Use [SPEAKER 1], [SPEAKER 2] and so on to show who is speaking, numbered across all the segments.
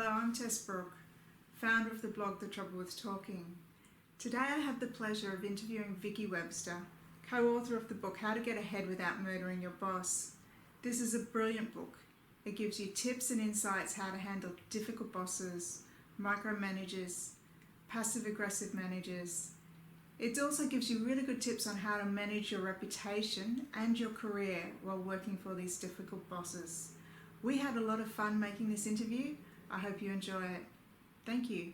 [SPEAKER 1] Hello, I'm Tess, founder of the blog The Trouble with Talking. Today I have the pleasure of interviewing Vicki Webster, co-author of the book How to Get Ahead Without Murdering Your Boss. This is a brilliant book. It gives you tips and insights how to handle difficult bosses, micromanagers, passive-aggressive managers. It also gives you really good tips on how to manage your reputation and your career while working for these difficult bosses. We had a lot of fun making this interview. I hope you enjoy it. Thank you.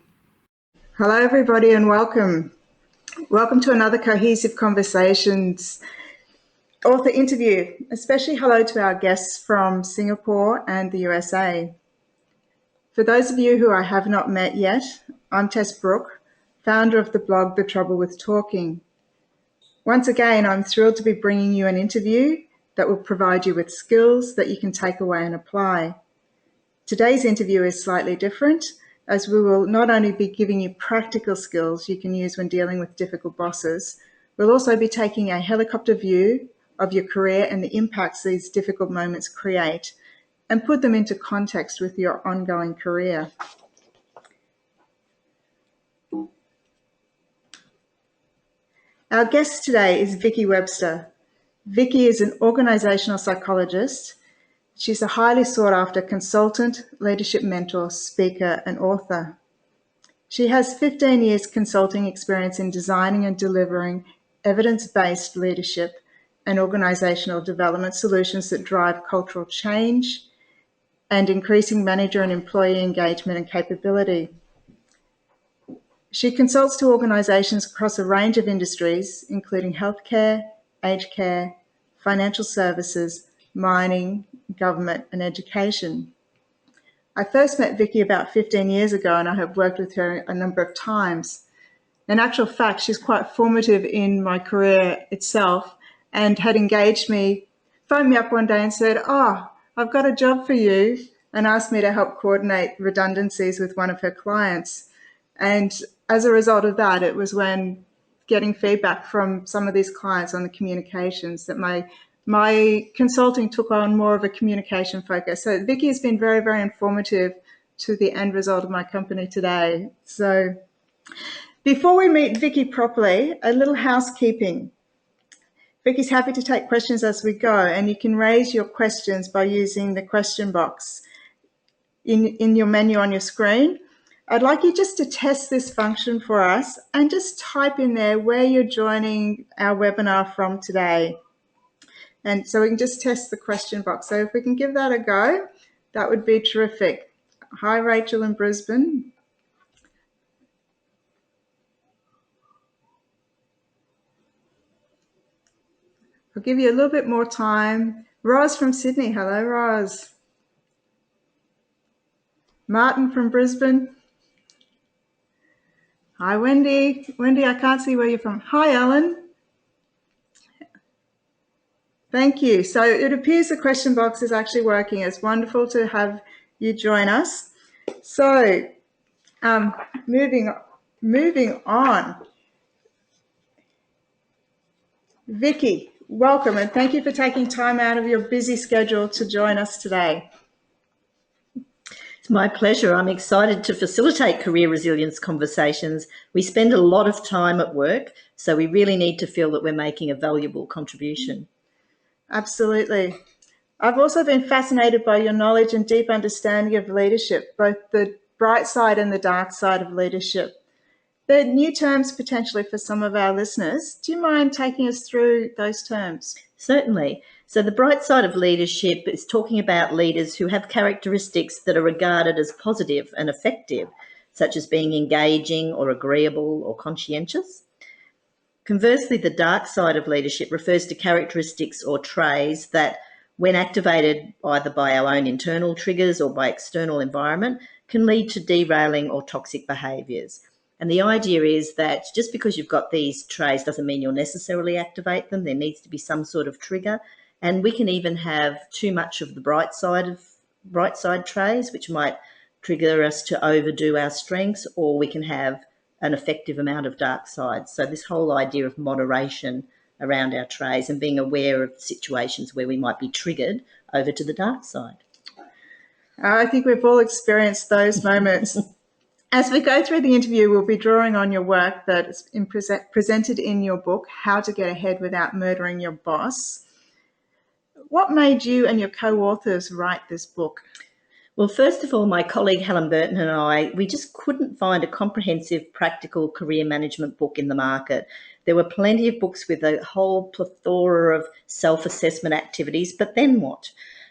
[SPEAKER 1] Hello everybody and welcome. Welcome to another Cohesive Conversations author interview. Especially hello to our guests from Singapore and the USA. For those of you who I have not met yet, I'm Tess Brooke, founder of the blog The Trouble with Talking. Once again, I'm thrilled to be bringing you an interview that will provide you with skills that you can take away and apply. Today's interview is slightly different, as we will not only be giving you practical skills you can use when dealing with difficult bosses, we'll also be taking a helicopter view of your career and the impacts these difficult moments create and put them into context with your ongoing career. Our guest today is Vicki Webster. Vicki is an organisational psychologist. She's a highly sought-after consultant, leadership mentor, speaker, and author. She has 15 years consulting experience in designing and delivering evidence-based leadership and organisational development solutions that drive cultural change and increasing manager and employee engagement and capability. She consults to organisations across a range of industries, including healthcare, aged care, financial services, mining, government and education. I first met Vicki about 15 years ago and I have worked with her a number of times. In actual fact, she's quite formative in my career itself and had engaged me, phoned me up one day and said, I've got a job for you, and asked me to help coordinate redundancies with one of her clients. And as a result of that, it was when getting feedback from some of these clients on the communications that my consulting took on more of a communication focus. So Vicki has been very, very informative to the end result of my company today. So before we meet Vicki properly, a little housekeeping. Vicki's happy to take questions as we go, and you can raise your questions by using the question box in your menu on your screen. I'd like you just to test this function for us and just type in there where you're joining our webinar from today. And so we can just test the question box. So if we can give that a go, that would be terrific. Hi, Rachel in Brisbane. I'll give you a little bit more time. Roz from Sydney. Hello, Roz. Martin from Brisbane. Hi, Wendy. Wendy, I can't see where you're from. Hi, Helen. Thank you. So it appears the question box is actually working. It's wonderful to have you join us. So moving on. Vicki, welcome, and thank you for taking time out of your busy schedule to join us today.
[SPEAKER 2] It's my pleasure. I'm excited to facilitate career resilience conversations. We spend a lot of time at work, so we really need to feel that we're making a valuable contribution.
[SPEAKER 1] Absolutely. I've also been fascinated by your knowledge and deep understanding of leadership, both the bright side and the dark side of leadership. They're new terms potentially for some of our listeners. Do you mind taking us through those terms?
[SPEAKER 2] Certainly. So the bright side of leadership is talking about leaders who have characteristics that are regarded as positive and effective, such as being engaging or agreeable or conscientious. Conversely, the dark side of leadership refers to characteristics or traits that, when activated either by our own internal triggers or by external environment, can lead to derailing or toxic behaviours. And the idea is that just because you've got these traits doesn't mean you'll necessarily activate them. There needs to be some sort of trigger. And we can even have too much of the bright side traits, which might trigger us to overdo our strengths, or we can have an effective amount of dark side. So this whole idea of moderation around our traits and being aware of situations where we might be triggered over to the dark side.
[SPEAKER 1] I think we've all experienced those moments. As we go through the interview, we'll be drawing on your work that is presented in your book, How to Get Ahead Without Murdering Your Boss. What made you and your co-authors write this book?
[SPEAKER 2] Well, first of all, my colleague Helen Burton and I, we just couldn't find a comprehensive, practical career management book in the market. There were plenty of books with a whole plethora of self-assessment activities, but then what?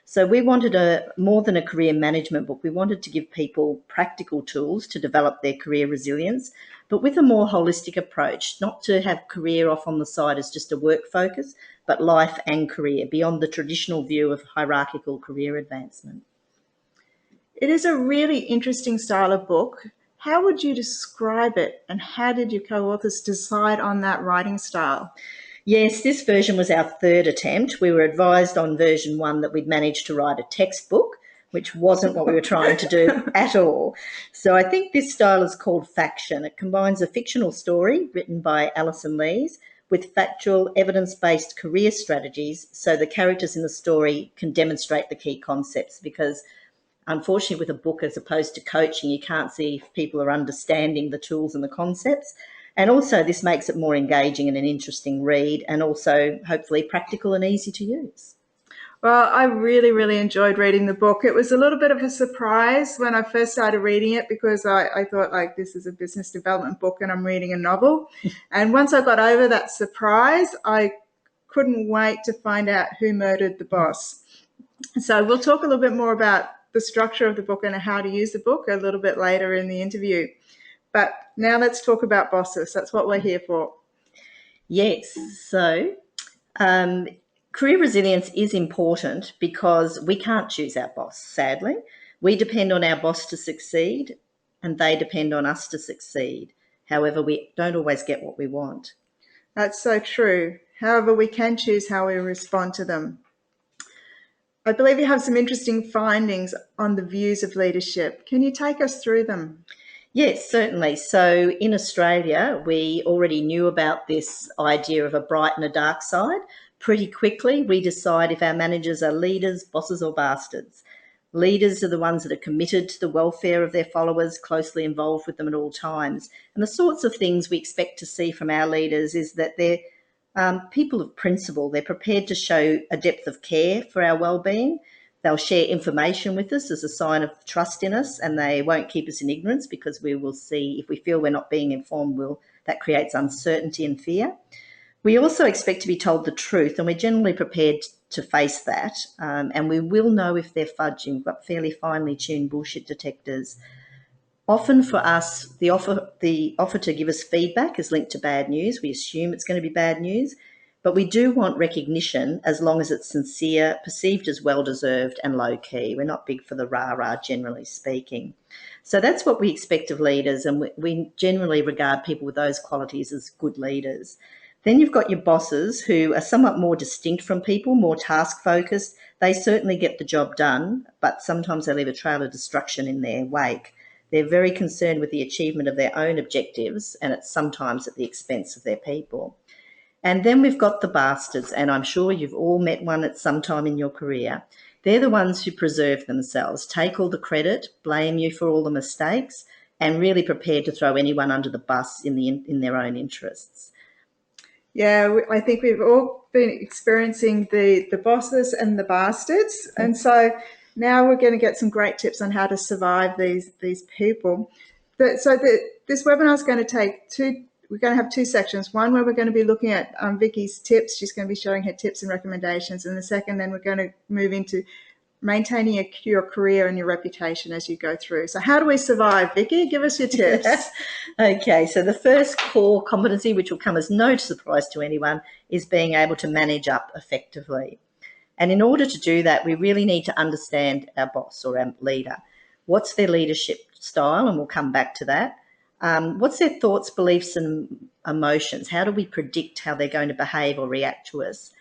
[SPEAKER 2] So we wanted more than a career management book. We wanted to give people practical tools to develop their career resilience, but with a more holistic approach, not to have career off on the side as just a work focus, but life and career beyond the traditional view of hierarchical career advancement.
[SPEAKER 1] It is a really interesting style of book. How would you describe it, and how did your co-authors decide on that writing style?
[SPEAKER 2] Yes, this version was our third attempt. We were advised on version 1 that we'd managed to write a textbook, which wasn't what we were trying to do at all. So I think this style is called faction. It combines a fictional story written by Alison with factual, evidence-based career strategies so the characters in the story can demonstrate the key concepts, because unfortunately with a book as opposed to coaching, you can't see if people are understanding the tools and the concepts. And also this makes it more engaging and an interesting read, and also hopefully practical and easy to use.
[SPEAKER 1] Well, I really, really enjoyed reading the book. It was a little bit of a surprise when I first started reading it, because I thought, like, this is a business development book and I'm reading a novel. And once I got over that surprise, I couldn't wait to find out who murdered the boss. So we'll talk a little bit more about the structure of the book and how to use the book a little bit later in the interview. But now let's talk about bosses. That's what we're here for.
[SPEAKER 2] Yes. So career resilience is important because we can't choose our boss, sadly. We depend on our boss to succeed, and they depend on us to succeed. However, we don't always get what we want.
[SPEAKER 1] That's so true. However, we can choose how we respond to them. I believe you have some interesting findings on the views of leadership. Can you take us through them?
[SPEAKER 2] Yes, certainly. So in Australia, we already knew about this idea of a bright and a dark side. Pretty quickly, we decide if our managers are leaders, bosses, or bastards. Leaders are the ones that are committed to the welfare of their followers, closely involved with them at all times. And the sorts of things we expect to see from our leaders is that they're people of principle. They're prepared to show a depth of care for our well-being. They'll share information with us as a sign of trust in us, and they won't keep us in ignorance, because we will see if we feel we're not being informed, that creates uncertainty and fear. We also expect to be told the truth, and we're generally prepared to face that, and we will know if they're fudging. We've got fairly finely tuned bullshit detectors. Often for us, the offer to give us feedback is linked to bad news. We assume it's going to be bad news, but we do want recognition as long as it's sincere, perceived as well-deserved, and low-key. We're not big for the rah-rah, generally speaking. So that's what we expect of leaders, and we generally regard people with those qualities as good leaders. Then you've got your bosses, who are somewhat more distinct from people, more task-focused. They certainly get the job done, but sometimes they leave a trail of destruction in their wake. They're very concerned with the achievement of their own objectives, and it's sometimes at the expense of their people. And then we've got the bastards, and I'm sure you've all met one at some time in your career. They're the ones who preserve themselves, take all the credit, blame you for all the mistakes, and really prepared to throw anyone under the bus in their own interests.
[SPEAKER 1] Yeah, I think we've all been experiencing the bosses and the bastards. And so now we're going to get some great tips on how to survive these people. This webinar is going to take we're going to have 2 sections. One where we're going to be looking at Vicki's tips. She's going to be sharing her tips and recommendations. And the second, then we're going to move into maintaining your career and your reputation as you go through. So how do we survive, Vicki? Give us your tips.
[SPEAKER 2] Okay, so the first core competency, which will come as no surprise to anyone, is being able to manage up effectively. And in order to do that, we really need to understand our boss or our leader. What's their leadership style? And we'll come back to that. What's their thoughts, beliefs, and emotions? How do we predict how they're going to behave or react to us?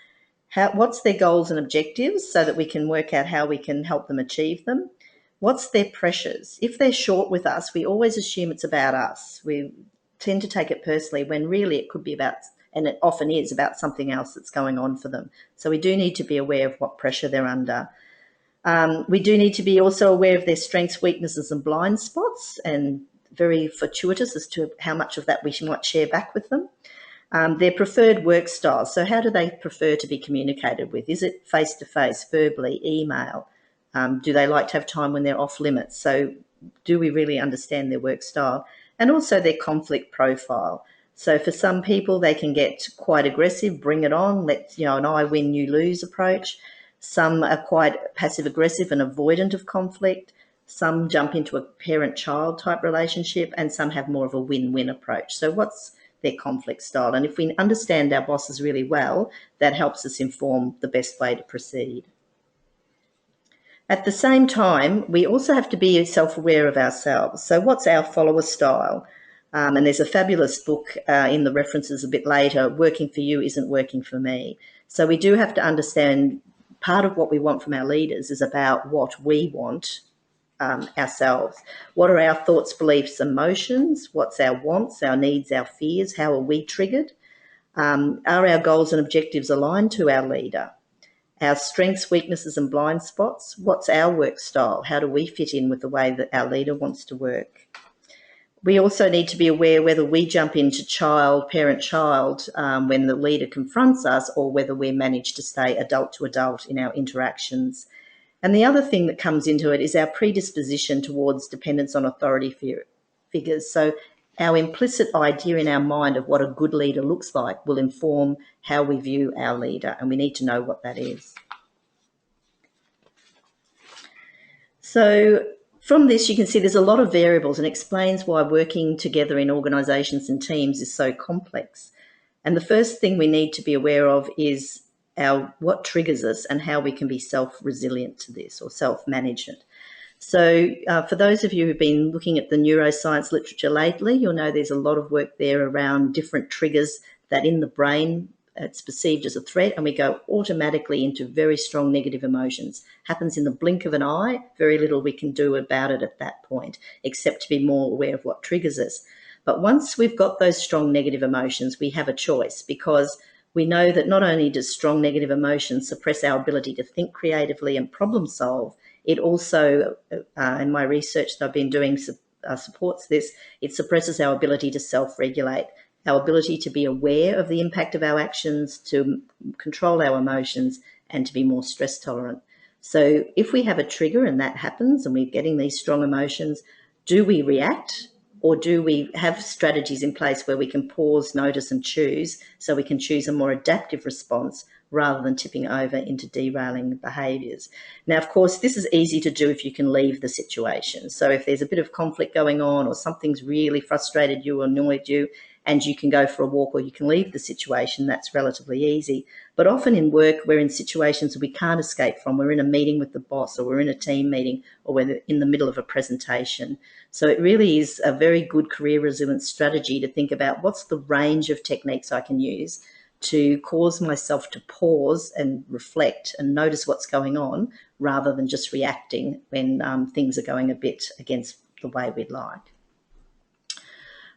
[SPEAKER 2] What's their goals and objectives so that we can work out how we can help them achieve them? What's their pressures? If they're short with us, we always assume it's about us. We tend to take it personally when really it could be about, and it often is, about something else that's going on for them. So we do need to be aware of what pressure they're under. We do need to be also aware of their strengths, weaknesses and blind spots, and very fortuitous as to how much of that we might share back with them. Their preferred work style. So how do they prefer to be communicated with? Is it face-to-face, verbally, email? Do they like to have time when they're off limits? So do we really understand their work style? And also their conflict profile. So for some people, they can get quite aggressive, bring it on, an I win, you lose approach. Some are quite passive-aggressive and avoidant of conflict. Some jump into a parent-child type relationship, and some have more of a win-win approach. So what's their conflict style? And if we understand our bosses really well, that helps us inform the best way to proceed. At the same time, we also have to be self-aware of ourselves. So what's our follower style? And there's a fabulous book in the references a bit later, Working for You Isn't Working for Me. So we do have to understand part of what we want from our leaders is about what we want ourselves. What are our thoughts, beliefs, emotions? What's our wants, our needs, our fears? How are we triggered? Are our goals and objectives aligned to our leader? Our strengths, weaknesses and blind spots? What's our work style? How do we fit in with the way that our leader wants to work? We also need to be aware whether we jump into parent-child when the leader confronts us, or whether we manage to stay adult to adult in our interactions. And the other thing that comes into it is our predisposition towards dependence on authority figures. So our implicit idea in our mind of what a good leader looks like will inform how we view our leader, and we need to know what that is. So from this, you can see there's a lot of variables, and explains why working together in organisations and teams is so complex. And the first thing we need to be aware of is what triggers us and how we can be self-resilient to this, or self-management. So for those of you who've been looking at the neuroscience literature lately, you'll know there's a lot of work there around different triggers that in the brain it's perceived as a threat, and we go automatically into very strong negative emotions. Happens in the blink of an eye, very little we can do about it at that point, except to be more aware of what triggers us. But once we've got those strong negative emotions, we have a choice, because we know that not only does strong negative emotions suppress our ability to think creatively and problem solve, it also, in my research that I've been doing, supports this. It suppresses our ability to self-regulate, our ability to be aware of the impact of our actions, to control our emotions, and to be more stress tolerant. So if we have a trigger and that happens and we're getting these strong emotions, do we react, or do we have strategies in place where we can pause, notice and choose, so we can choose a more adaptive response rather than tipping over into derailing behaviours? Now, of course, this is easy to do if you can leave the situation. So if there's a bit of conflict going on, or something's really frustrated you or annoyed you, and you can go for a walk or you can leave the situation, that's relatively easy. But often in work, we're in situations that we can't escape from. We're in a meeting with the boss, or we're in a team meeting, or we're in the middle of a presentation. So it really is a very good career resilience strategy to think about what's the range of techniques I can use to cause myself to pause and reflect and notice what's going on, rather than just reacting when things are going a bit against the way we'd like.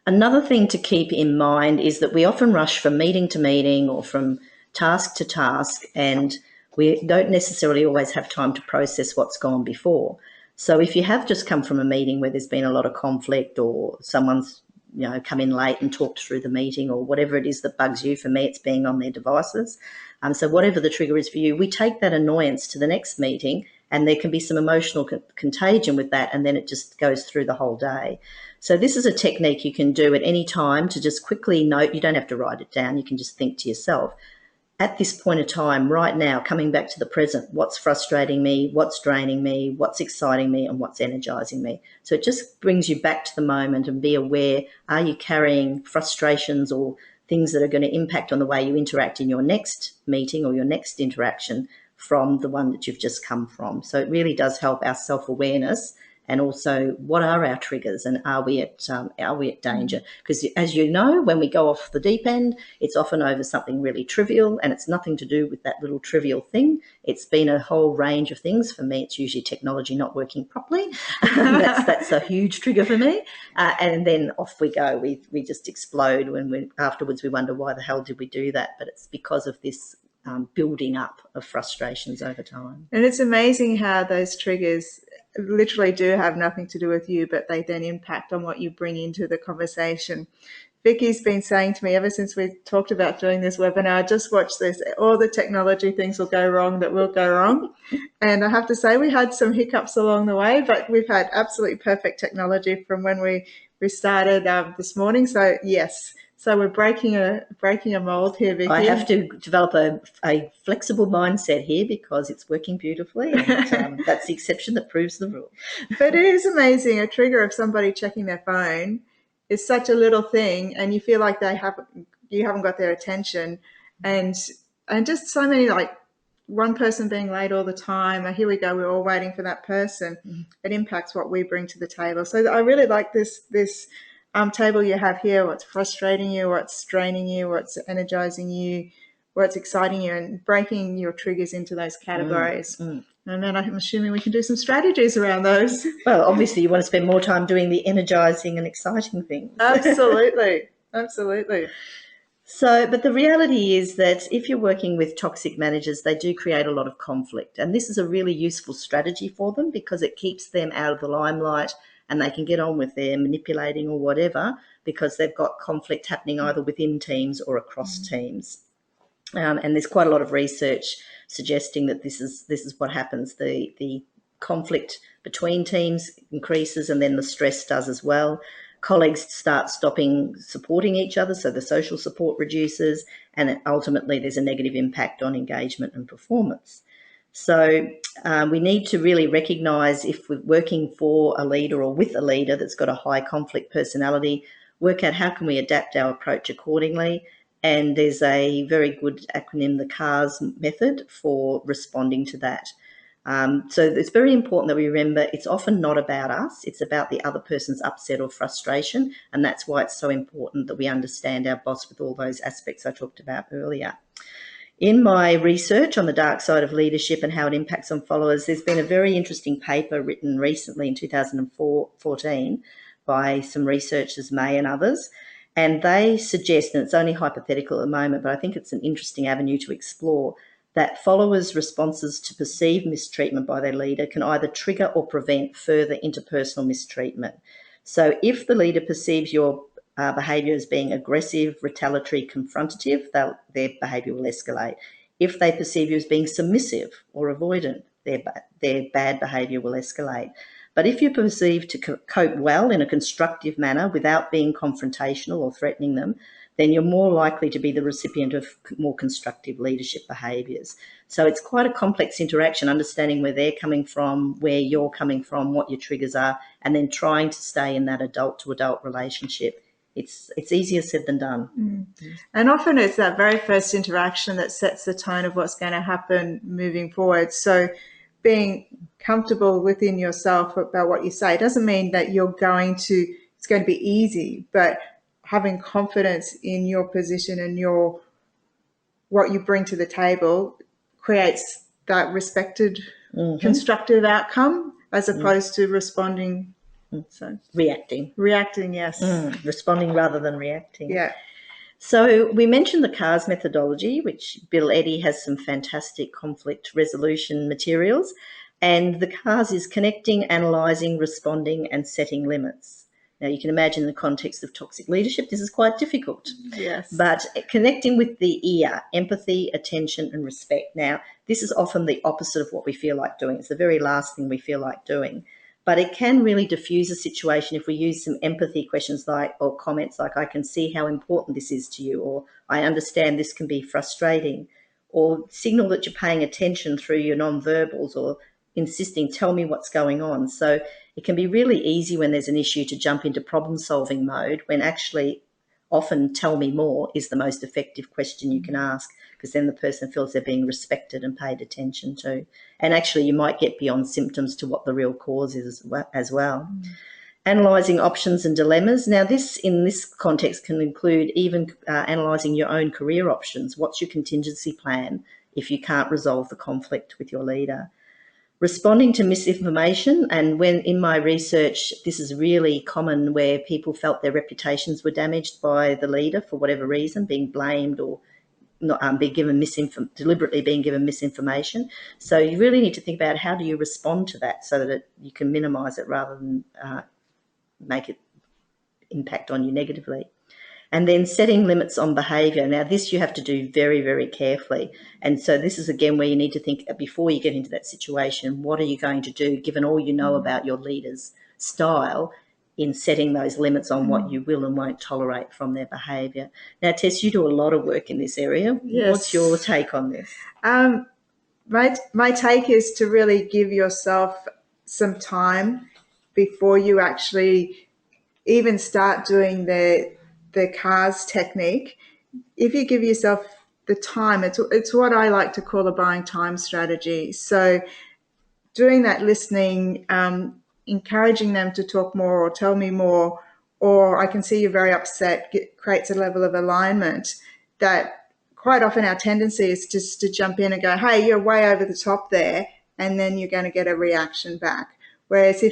[SPEAKER 2] Another thing to keep in mind is that we often rush from meeting to meeting or from task to task, and we don't necessarily always have time to process what's gone before. So if you have just come from a meeting where there's been a lot of conflict, or someone's come in late and talked through the meeting, or whatever it is that bugs you, for me it's being on their devices. So whatever the trigger is for you, we take that annoyance to the next meeting, and there can be some emotional contagion with that, and then it just goes through the whole day. So this is a technique you can do at any time to just quickly note. You don't have to write it down. You can just think to yourself, at this point of time, right now, coming back to the present, what's frustrating me, what's draining me, what's exciting me, and what's energizing me. So it just brings you back to the moment, and be aware, are you carrying frustrations or things that are going to impact on the way you interact in your next meeting or your next interaction from the one that you've just come from? So it really does help our self-awareness, and also what are our triggers, and are we at danger? Because as you know, when we go off the deep end, it's often over something really trivial, and it's nothing to do with that little trivial thing. It's been a whole range of things. For me, it's usually technology not working properly. That's a huge trigger for me. And then off we go. We just explode when afterwards we wonder, why the hell did we do that? But it's because of this building up of frustrations over time.
[SPEAKER 1] And it's amazing how those triggers literally do have nothing to do with you, but they then impact on what you bring into the conversation. Vicky's been saying to me ever since we talked about doing this webinar, just watch this, all the technology things will go wrong that will go wrong. And I have to say we had some hiccups along the way, but we've had absolutely perfect technology from when we started this morning. So yes, so we're breaking a mold here, Vicky.
[SPEAKER 2] I have to develop a flexible mindset here because it's working beautifully, and that's the exception that proves the rule.
[SPEAKER 1] But it is amazing. A trigger of somebody checking their phone is such a little thing, and you feel like you haven't got their attention, and just so many, like one person being late all the time. Here we go, we're all waiting for that person. It impacts what we bring to the table. So I really like this table you have here. What's frustrating you, what's straining you, what's energizing you, what's exciting you, and breaking your triggers into those categories. And then I'm assuming we can do some strategies around those.
[SPEAKER 2] Well, obviously you want to spend more time doing the energizing and exciting things.
[SPEAKER 1] Absolutely. Absolutely.
[SPEAKER 2] So, but the reality is that if you're working with toxic managers, they do create a lot of conflict. And this is a really useful strategy for them because it keeps them out of the limelight and they can get on with their manipulating or whatever because they've got conflict happening either within teams or across teams. And there's quite a lot of research suggesting that this is what happens. The conflict between teams increases and then the stress does as well. Colleagues start stopping supporting each other, so the social support reduces, and ultimately there's a negative impact on engagement and performance. So we need to really recognise if we're working for a leader or with a leader that's got a high conflict personality, work out how can we adapt our approach accordingly. And there's a very good acronym, the CARS method, for responding to that. So it's very important that we remember it's often not about us, it's about the other person's upset or frustration, and that's why it's so important that we understand our boss with all those aspects I talked about earlier. In my research on the dark side of leadership and how it impacts on followers, there's been a very interesting paper written recently in 2014 by some researchers, May and others, and they suggest, and it's only hypothetical at the moment, but I think it's an interesting avenue to explore, that followers' responses to perceived mistreatment by their leader can either trigger or prevent further interpersonal mistreatment. So if the leader perceives your behaviour as being aggressive, retaliatory, confrontative, their behaviour will escalate. If they perceive you as being submissive or avoidant, their bad behaviour will escalate. But if you're perceived to cope well in a constructive manner without being confrontational or threatening them, then you're more likely to be the recipient of more constructive leadership behaviours. So it's quite a complex interaction, understanding where they're coming from, where you're coming from, what your triggers are, and then trying to stay in that adult-to-adult relationship. It's easier said than done.
[SPEAKER 1] And often it's that very first interaction that sets the tone of what's going to happen moving forward. So being comfortable within yourself about what you say doesn't mean that it's going to be easy, but having confidence in your position and what you bring to the table creates that respected, constructive outcome as opposed to responding. So reacting, yes.
[SPEAKER 2] Responding rather than reacting.
[SPEAKER 1] Yeah.
[SPEAKER 2] So we mentioned the CARS methodology, which Bill Eddy has some fantastic conflict resolution materials. And the CARS is connecting, analysing, responding, and setting limits. Now, you can imagine in the context of toxic leadership, this is quite difficult.
[SPEAKER 1] Yes.
[SPEAKER 2] But connecting with the ear, empathy, attention, and respect. Now, this is often the opposite of what we feel like doing. It's the very last thing we feel like doing. But it can really diffuse a situation if we use some empathy questions or comments like, I can see how important this is to you, or I understand this can be frustrating, or signal that you're paying attention through your non-verbals, or insisting, tell me what's going on. So it can be really easy when there's an issue to jump into problem-solving mode when actually often tell me more is the most effective question you can ask, because then the person feels they're being respected and paid attention to. And actually you might get beyond symptoms to what the real cause is as well. Analysing options and dilemmas. Now in this context can include even analysing your own career options. What's your contingency plan if you can't resolve the conflict with your leader? Responding to misinformation, and when in my research, this is really common where people felt their reputations were damaged by the leader for whatever reason, being blamed or not be given deliberately being given misinformation. So you really need to think about how do you respond to that so that you can minimise it rather than make it impact on you negatively. And then setting limits on behaviour. Now, this you have to do very, very carefully. And so this is, again, where you need to think before you get into that situation, what are you going to do, given all you know about your leader's style, in setting those limits on what you will and won't tolerate from their behaviour. Now, Tess, you do a lot of work in this area.
[SPEAKER 1] Yes.
[SPEAKER 2] What's your take on this?
[SPEAKER 1] My take is to really give yourself some time before you actually even start doing the CARS technique. If you give yourself the time, it's what I like to call a buying time strategy. So doing that listening, encouraging them to talk more or tell me more, or I can see you're very upset, creates a level of alignment that quite often our tendency is just to jump in and go, hey, you're way over the top there, and then you're going to get a reaction back. Whereas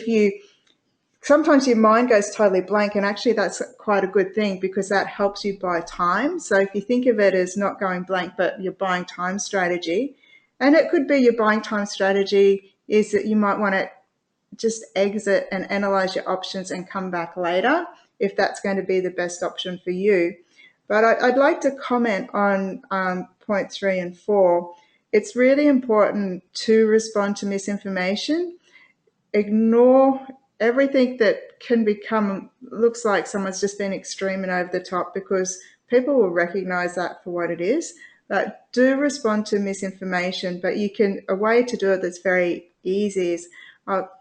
[SPEAKER 1] sometimes your mind goes totally blank, and actually that's quite a good thing because that helps you buy time. So if you think of it as not going blank, but your buying time strategy, and it could be your buying time strategy is that you might want to just exit and analyze your options and come back later if that's going to be the best option for you. But I'd like to comment on point 3 and 4. It's really important to respond to misinformation. Ignore everything that looks like someone's just been extreme and over the top, because people will recognize that for what it is. But do respond to misinformation, but a way to do it that's very easy is,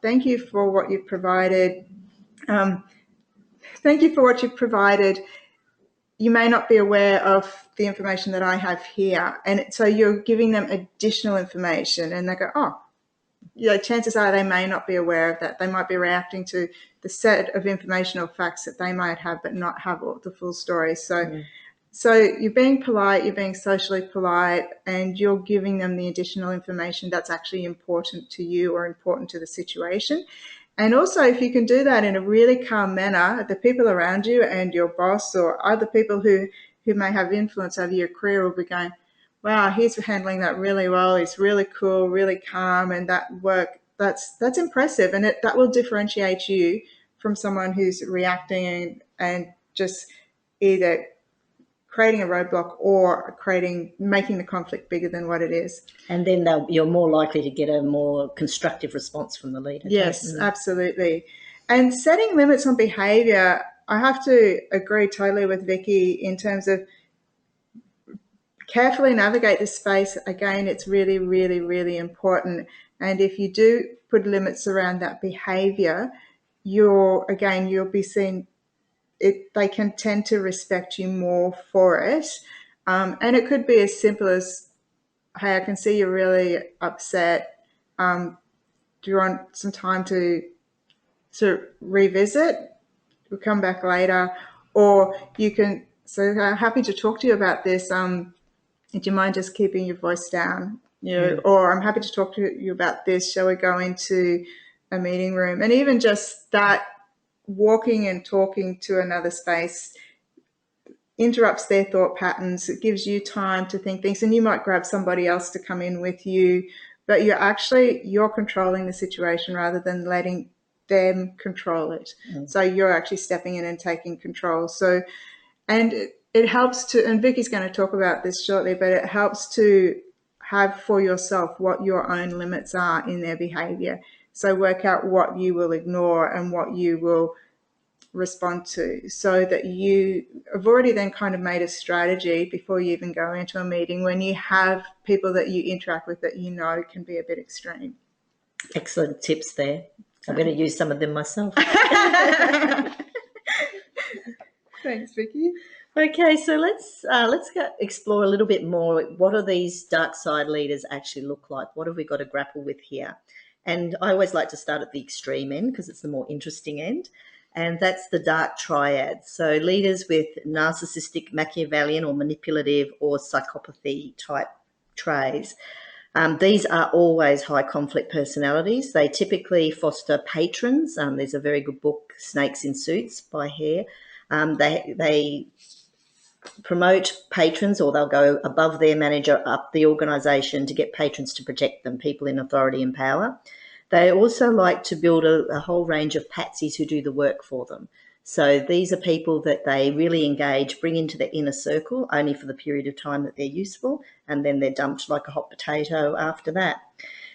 [SPEAKER 1] thank you for what you've provided. Thank you for what you've provided. You may not be aware of the information that I have here. And so you're giving them additional information, and they go, oh, chances are they may not be aware of that. They might be reacting to the set of information or facts that they might have, but not have the full story. So you're being polite, you're being socially polite, and you're giving them the additional information that's actually important to you or important to the situation. And also, if you can do that in a really calm manner, the people around you and your boss or other people who may have influence over your career will be going, wow, he's handling that really well. He's really cool, really calm, and that work, that's impressive. And that will differentiate you from someone who's reacting and just either creating a roadblock or making the conflict bigger than what it is.
[SPEAKER 2] And then you're more likely to get a more constructive response from the leader.
[SPEAKER 1] Yes, absolutely. And setting limits on behaviour, I have to agree totally with Vicki in terms of carefully navigate this space. Again, it's really, really, really important. And if you do put limits around that behaviour, you'll be seen. They can tend to respect you more for it. And it could be as simple as, hey, I can see you're really upset. Do you want some time to revisit? We'll come back later. Or you can say, happy to talk to you about this. Do you mind just keeping your voice down? Or I'm happy to talk to you about this. Shall we go into a meeting room? And even just that, walking and talking to another space interrupts their thought patterns. It gives you time to think things, and you might grab somebody else to come in with you, but you're controlling the situation rather than letting them control it. So you're actually stepping in and taking control. So, and it helps to, and Vicki's going to talk about this shortly, but it helps to have for yourself what your own limits are in their behavior. So work out what you will ignore and what you will respond to, so that you have already then kind of made a strategy before you even go into a meeting when you have people that you interact with that can be a bit extreme.
[SPEAKER 2] Excellent tips there. I'm going to use some of them myself.
[SPEAKER 1] Thanks, Vicki.
[SPEAKER 2] Okay, so let's explore a little bit more. What do these dark side leaders actually look like? What have we got to grapple with here? And I always like to start at the extreme end because it's the more interesting end, and that's the dark triad. So leaders with narcissistic, Machiavellian or manipulative or psychopathy type traits. These are always high conflict personalities. They typically foster patrons. There's a very good book, Snakes in Suits by Hare. They promote patrons, or they'll go above their manager up the organisation to get patrons to protect them, people in authority and power. They also like to build a whole range of patsies who do the work for them. So these are people that they really engage, bring into the inner circle only for the period of time that they're useful, and then they're dumped like a hot potato after that.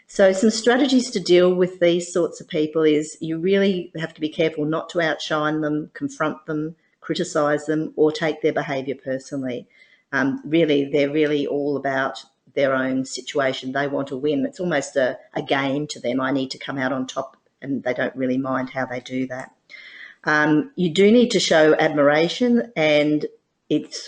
[SPEAKER 2] So some strategies to deal with these sorts of people is you really have to be careful not to outshine them, confront them, criticise them, or take their behaviour personally. Really, they're really all about their own situation. They want to win. It's almost a game to them. I need to come out on top, and they don't really mind how they do that. You do need to show admiration, and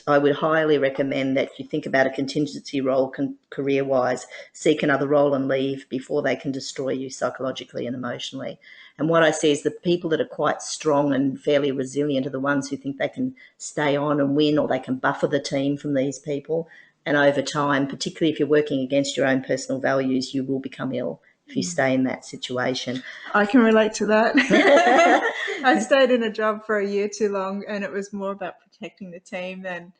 [SPEAKER 2] I would highly recommend that you think about a contingency role career-wise, seek another role and leave before they can destroy you psychologically and emotionally. And what I see is the people that are quite strong and fairly resilient are the ones who think they can stay on and win, or they can buffer the team from these people. And over time, particularly if you're working against your own personal values, you will become ill if you stay in that situation.
[SPEAKER 1] I can relate to that. I stayed in a job for a year too long, and it was more about protecting the team than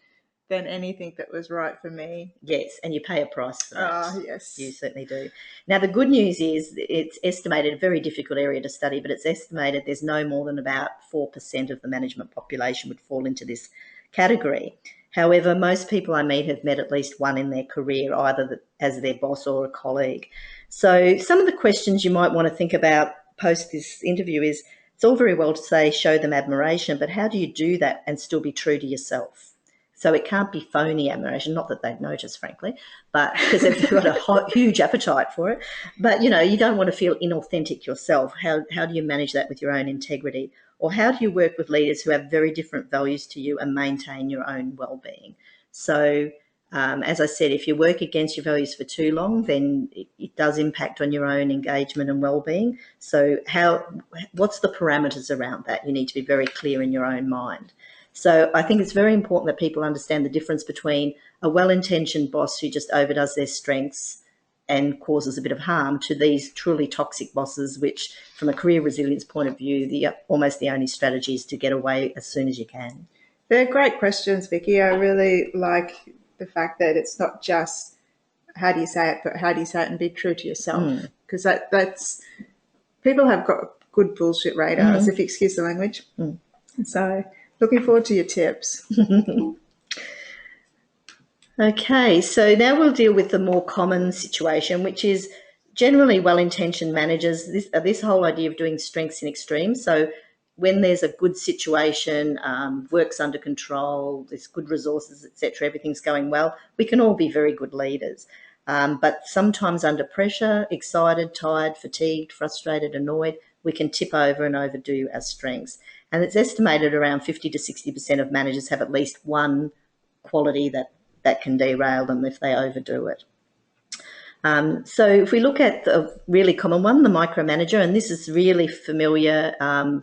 [SPEAKER 1] anything that was right for me.
[SPEAKER 2] Yes, and you pay a price for that.
[SPEAKER 1] Oh, yes.
[SPEAKER 2] You certainly do. Now, the good news is it's estimated, a very difficult area to study, but it's estimated there's no more than about 4% of the management population would fall into this category. However, most people I meet have met at least one in their career, either as their boss or a colleague. So some of the questions you might want to think about post this interview is, it's all very well to say show them admiration, but how do you do that and still be true to yourself? So it can't be phony admiration, not that they'd notice, frankly, but because they've got a huge appetite for it. But, you know, you don't want to feel inauthentic yourself. How do you manage that with your own integrity? Or how do you work with leaders who have very different values to you and maintain your own well-being? So, as I said, if you work against your values for too long, then it does impact on your own engagement and well-being. So what's the parameters around that? You need to be very clear in your own mind. So I think it's very important that people understand the difference between a well-intentioned boss who just overdoes their strengths and causes a bit of harm to these truly toxic bosses, which from a career resilience point of view, almost the only strategy is to get away as soon as you can.
[SPEAKER 1] They're great questions, Vicki. I really like the fact that it's not just how do you say it, but how do you say it and be true to yourself? Because that's people have got good bullshit radars, if you excuse the language. So looking forward to your tips.
[SPEAKER 2] Okay, so now we'll deal with the more common situation, which is generally well-intentioned managers. This whole idea of doing strengths in extremes. So when there's a good situation, work's under control, there's good resources, etc., everything's going well, we can all be very good leaders. But sometimes under pressure, excited, tired, fatigued, frustrated, annoyed, we can tip over and overdo our strengths. And it's estimated around 50 to 60% of managers have at least one quality that can derail them if they overdo it. So if we look at the really common one, the micromanager, and this is really familiar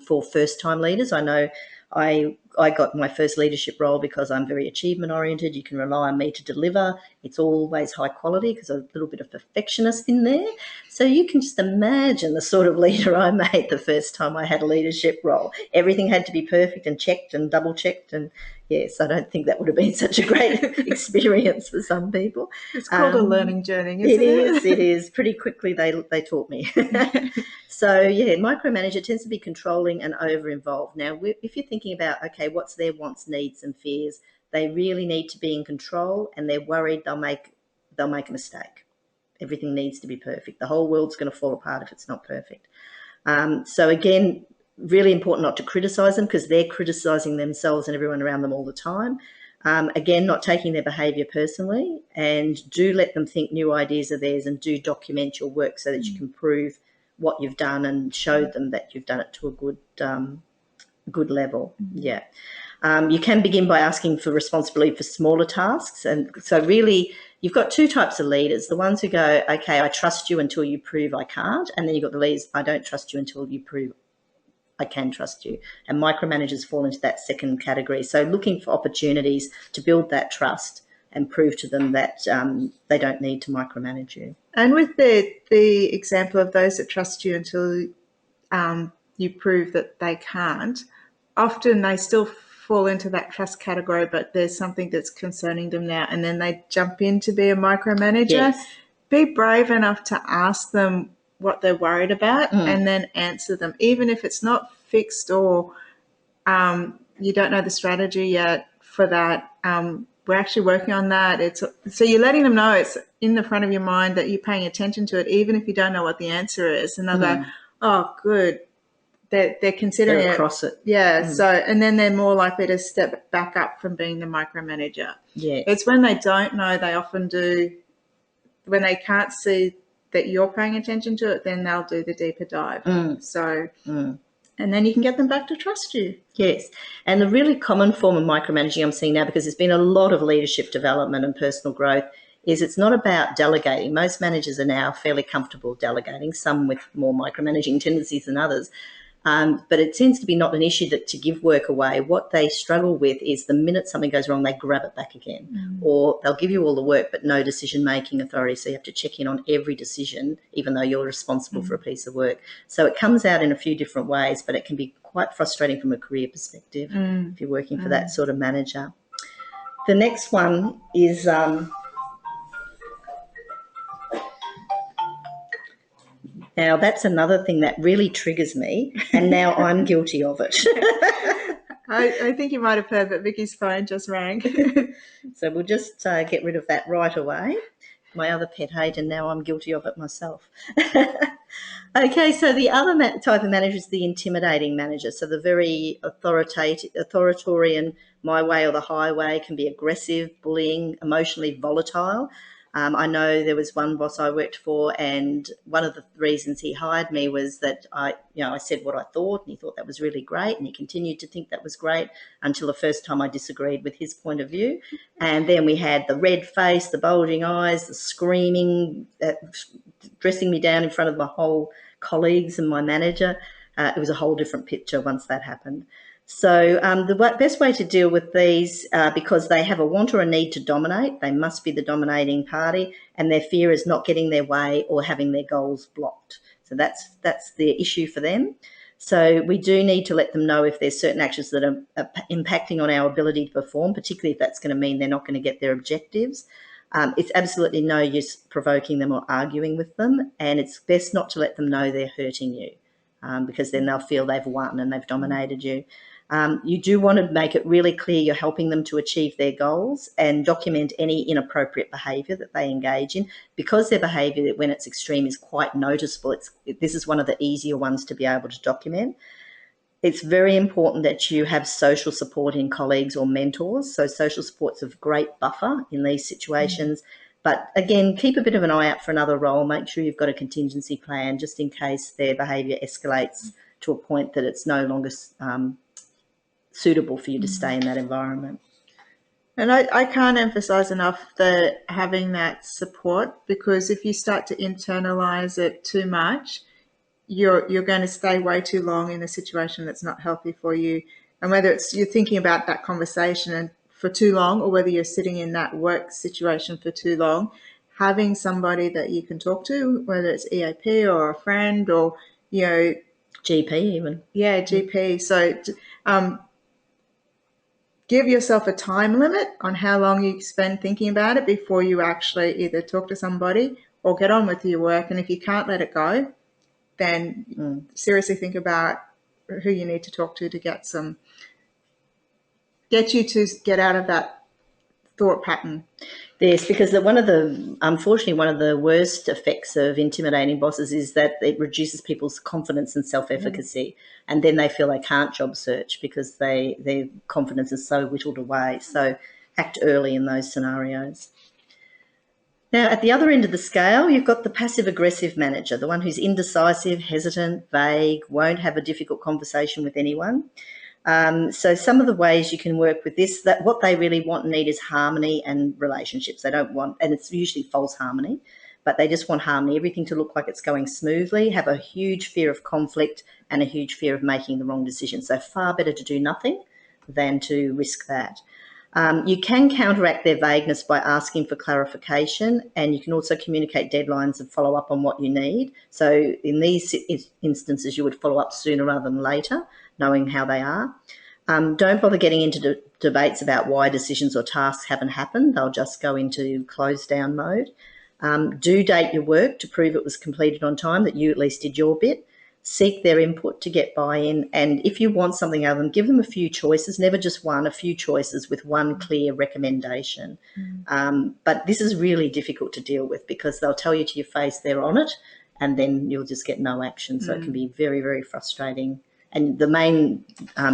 [SPEAKER 2] for first-time leaders. I know I got my first leadership role because I'm very achievement-oriented. You can rely on me to deliver. It's always high quality because I'm a little bit of perfectionist in there. So you can just imagine the sort of leader I made the first time I had a leadership role. Everything had to be perfect and checked and double-checked, and yes, I don't think that would have been such a great experience for some people.
[SPEAKER 1] It's called a learning journey, isn't it?
[SPEAKER 2] It is. Pretty quickly they taught me. So, yeah, micromanager tends to be controlling and over-involved. Now, if you're thinking about, okay, what's their wants, needs and fears, they really need to be in control, and they're worried they'll make a mistake. Everything needs to be perfect. The whole world's going to fall apart if it's not perfect. So, again, really important not to criticise them because they're criticising themselves and everyone around them all the time. Again, not taking their behaviour personally, and do let them think new ideas are theirs, and do document your work so that you can prove what you've done and show them that you've done it to a good level. Yeah. You can begin by asking for responsibility for smaller tasks. And so really you've got two types of leaders, the ones who go, okay, I trust you until you prove I can't. And then you've got the leaders, I don't trust you until you prove I can trust you. And micromanagers fall into that second category. So looking for opportunities to build that trust and prove to them that they don't need to micromanage you.
[SPEAKER 1] And with the example of those that trust you until you prove that they can't, often they still fall into that trust category, but there's something that's concerning them now, and then they jump in to be a micromanager.
[SPEAKER 2] Yes.
[SPEAKER 1] Be brave enough to ask them what they're worried about and then answer them, even if it's not fixed or you don't know the strategy yet for that. We're actually working on that. So you're letting them know it's in the front of your mind, that you're paying attention to it, even if you don't know what the answer is. And they'll go, oh, good. They're considering
[SPEAKER 2] They're across it.
[SPEAKER 1] Yeah. So, and then they're more likely to step back up from being the micromanager.
[SPEAKER 2] Yeah.
[SPEAKER 1] It's when they don't know, they often do, when they can't see that you're paying attention to it, then they'll do the deeper dive. And then you can get them back to trust you.
[SPEAKER 2] Yes. And the really common form of micromanaging I'm seeing now, because there's been a lot of leadership development and personal growth, is it's not about delegating. Most managers are now fairly comfortable delegating, some with more micromanaging tendencies than others. But it tends to be not an issue that to give work away. What they struggle with is the minute something goes wrong, they grab it back again. Or they'll give you all the work but no decision-making authority. So you have to check in on every decision, even though you're responsible for a piece of work. So it comes out in a few different ways, but it can be quite frustrating from a career perspective if you're working for that sort of manager. The next one is... Now, that's another thing that really triggers me, and now I'm guilty of it.
[SPEAKER 1] I think you might have heard that Vicky's phone just rang.
[SPEAKER 2] So we'll just get rid of that right away. My other pet hate, and now I'm guilty of it myself. Okay, so the other type of manager is the intimidating manager. So the very authoritarian, my way or the highway, can be aggressive, bullying, emotionally volatile. I know there was one boss I worked for, and one of the reasons he hired me was that I said what I thought, and he thought that was really great, and he continued to think that was great until the first time I disagreed with his point of view. And then we had the red face, the bulging eyes, the screaming, dressing me down in front of my whole colleagues and my manager. It was a whole different picture once that happened. So the best way to deal with these, because they have a want or a need to dominate, they must be the dominating party, and their fear is not getting their way or having their goals blocked. So that's the issue for them. So we do need to let them know if there's certain actions that are impacting on our ability to perform, particularly if that's going to mean they're not going to get their objectives. It's absolutely no use provoking them or arguing with them, and it's best not to let them know they're hurting you, because then they'll feel they've won and they've dominated you. You do want to make it really clear you're helping them to achieve their goals, and document any inappropriate behaviour that they engage in, because their behaviour, when it's extreme, is quite noticeable. This is one of the easier ones to be able to document. It's very important that you have social support in colleagues or mentors. So social support's a great buffer in these situations. But again, keep a bit of an eye out for another role. Make sure you've got a contingency plan just in case their behaviour escalates to a point that it's no longer suitable for you to stay in that environment.
[SPEAKER 1] And I can't emphasize enough that having that support, because if you start to internalize it too much, you're going to stay way too long in a situation that's not healthy for you. And whether it's you're thinking about that conversation and for too long, or whether you're sitting in that work situation for too long, having somebody that you can talk to, whether it's EAP or a friend or,
[SPEAKER 2] GP even.
[SPEAKER 1] Yeah, GP. So give yourself a time limit on how long you spend thinking about it before you actually either talk to somebody or get on with your work. And if you can't let it go, then seriously think about who you need to talk to get you to get out of that thought pattern.
[SPEAKER 2] Yes, because unfortunately, one of the worst effects of intimidating bosses is that it reduces people's confidence and self-efficacy, and then they feel they can't job search because their confidence is so whittled away. So act early in those scenarios. Now, at the other end of the scale, you've got the passive-aggressive manager, the one who's indecisive, hesitant, vague, won't have a difficult conversation with anyone. So some of the ways you can work with this, that what they really want and need is harmony and relationships. They don't want, and it's usually false harmony, but they just want harmony, everything to look like it's going smoothly, have a huge fear of conflict and a huge fear of making the wrong decision. So far better to do nothing than to risk that. You can counteract their vagueness by asking for clarification, and you can also communicate deadlines and follow up on what you need. So in these instances, you would follow up sooner rather than later, knowing how they are. Don't bother getting into debates about why decisions or tasks haven't happened. They'll just go into closed down mode. Do date your work to prove it was completed on time, that you at least did your bit. Seek their input to get buy-in. And if you want something out of them, give them a few choices, never just one, a few choices with one clear recommendation. But this is really difficult to deal with because they'll tell you to your face they're on it and then you'll just get no action. So it can be very, very frustrating. And the main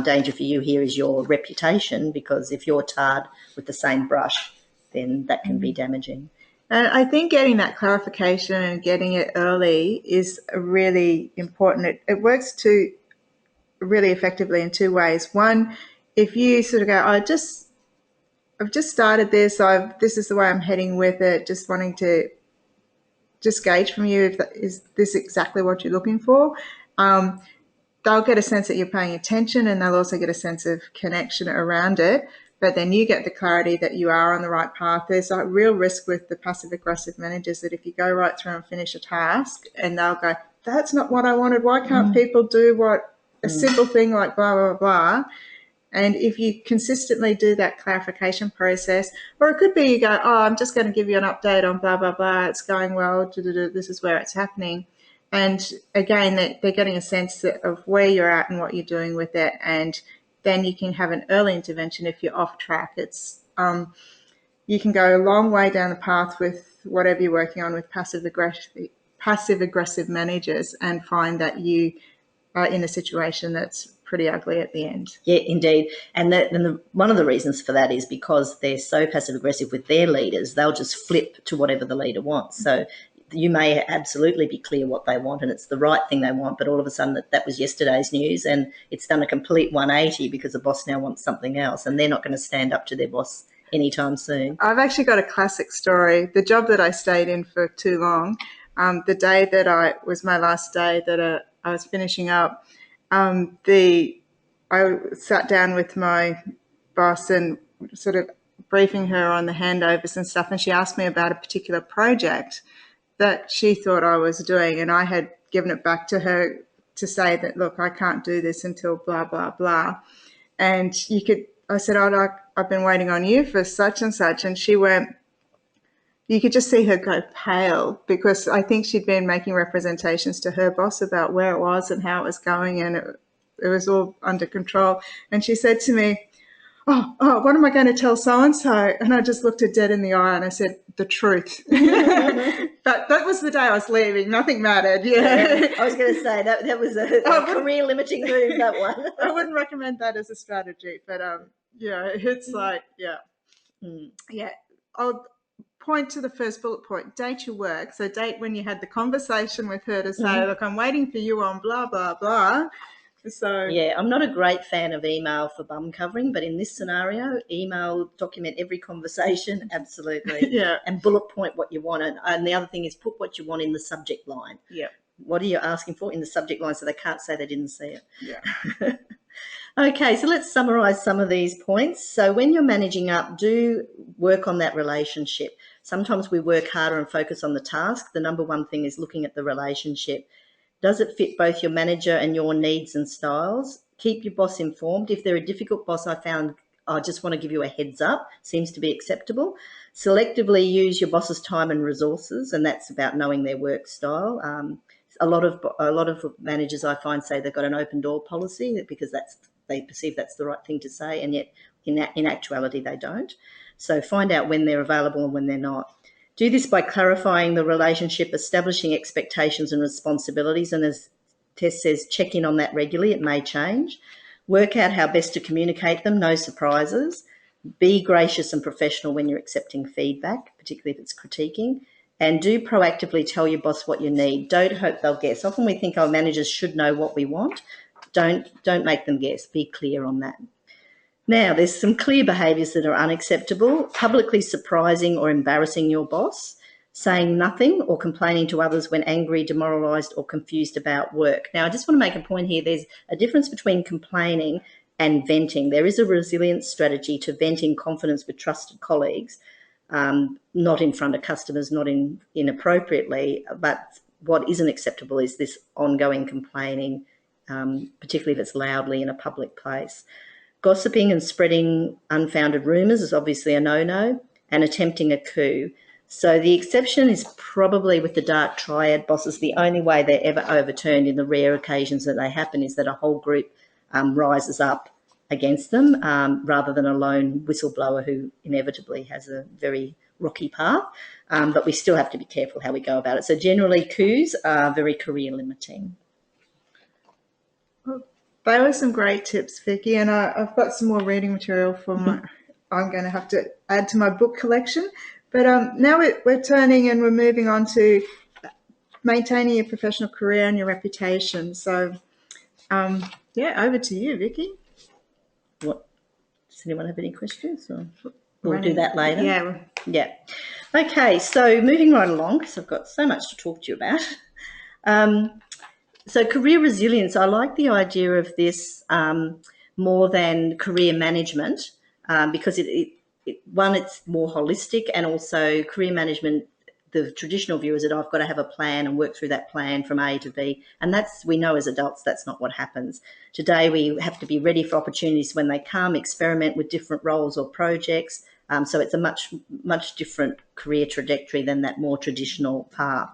[SPEAKER 2] danger for you here is your reputation, because if you're tarred with the same brush, then that can be damaging.
[SPEAKER 1] And I think getting that clarification and getting it early is really important. It works really effectively in two ways. One, if you sort of go, I've just started this, this is the way I'm heading with it, just wanting to just gauge from you is this exactly what you're looking for. They'll get a sense that you're paying attention, and they'll also get a sense of connection around it. But then you get the clarity that you are on the right path. There's a real risk with the passive-aggressive managers that if you go right through and finish a task and they'll go, that's not what I wanted. Why can't people do a simple thing like blah, blah, blah? And if you consistently do that clarification process, or it could be you go, oh, I'm just going to give you an update on blah, blah, blah. It's going well. This is where it's happening. And again, they're getting a sense of where you're at and what you're doing with it. And then you can have an early intervention if you're off track. It's you can go a long way down the path with whatever you're working on with passive-aggressive managers and find that you are in a situation that's pretty ugly at the end.
[SPEAKER 2] Yeah, indeed. And one of the reasons for that is because they're so passive-aggressive with their leaders, they'll just flip to whatever the leader wants. So you may absolutely be clear what they want and it's the right thing they want, but all of a sudden that was yesterday's news and it's done a complete 180 because the boss now wants something else and they're not going to stand up to their boss anytime soon.
[SPEAKER 1] I've actually got a classic story. The job that I stayed in for too long, the day that was my last day that I was finishing up, I sat down with my boss and sort of briefing her on the handovers and stuff, and she asked me about a particular project that she thought I was doing, and I had given it back to her to say that, look, I can't do this until blah, blah, blah. And I said, oh, I've been waiting on you for such and such. And she went, you could just see her go pale because I think she'd been making representations to her boss about where it was and how it was going, and it was all under control. And she said to me, oh, what am I going to tell so-and-so? And I just looked her dead in the eye and I said, the truth. But that was the day I was leaving. Nothing mattered. Yeah.
[SPEAKER 2] I was going to say that was a career-limiting move, that one.
[SPEAKER 1] I wouldn't recommend that as a strategy, but it's like, yeah. I'll point to the first bullet point, date your work. So date when you had the conversation with her to say, look, I'm waiting for you on blah, blah, blah. So
[SPEAKER 2] yeah, I'm not a great fan of email for bum covering, but in this scenario, email, document every conversation, absolutely.
[SPEAKER 1] Yeah.
[SPEAKER 2] And bullet point what you want. And the other thing is put what you want in the subject line.
[SPEAKER 1] Yeah.
[SPEAKER 2] What are you asking for in the subject line so they can't say they didn't see it?
[SPEAKER 1] Yeah.
[SPEAKER 2] Okay, so let's summarise some of these points. So when you're managing up, do work on that relationship. Sometimes we work harder and focus on the task. The number one thing is looking at the relationship. Does it fit both your manager and your needs and styles? Keep your boss informed. If they're a difficult boss, I just want to give you a heads up, seems to be acceptable. Selectively use your boss's time and resources, and that's about knowing their work style. A lot of managers I find say they've got an open door policy because they perceive that's the right thing to say, and yet in actuality they don't. So find out when they're available and when they're not. Do this by clarifying the relationship, establishing expectations and responsibilities, and as Tess says, check in on that regularly. It may change. Work out how best to communicate them, no surprises. Be gracious and professional when you're accepting feedback, particularly if it's critiquing. And do proactively tell your boss what you need. Don't hope they'll guess. Often we think our managers should know what we want. Don't make them guess. Be clear on that. Now, there's some clear behaviours that are unacceptable: publicly surprising or embarrassing your boss, saying nothing or complaining to others when angry, demoralised or confused about work. Now, I just want to make a point here. There's a difference between complaining and venting. There is a resilience strategy to vent in confidence with trusted colleagues, not in front of customers, not inappropriately, but what isn't acceptable is this ongoing complaining, particularly if it's loudly in a public place. Gossiping and spreading unfounded rumours is obviously a no-no, and attempting a coup. So the exception is probably with the dark triad bosses. The only way they're ever overturned in the rare occasions that they happen is that a whole group rises up against them rather than a lone whistleblower who inevitably has a very rocky path. But we still have to be careful how we go about it. So generally coups are very career limiting.
[SPEAKER 1] Well, they were some great tips, Vicki, and I've got some more reading material for I'm going to have to add to my book collection. But now we're turning and we're moving on to maintaining your professional career and your reputation. So, yeah, over to you, Vicki.
[SPEAKER 2] What, does anyone have any questions? Or we'll do that later.
[SPEAKER 1] Yeah.
[SPEAKER 2] Yeah. Okay, so moving right along, because I've got so much to talk to you about. So career resilience, I like the idea of this more than career management because one, it's more holistic, and also career management, the traditional view is that I've got to have a plan and work through that plan from A to B. And we know as adults, that's not what happens. Today, we have to be ready for opportunities when they come, experiment with different roles or projects. So it's a much different career trajectory than that more traditional path.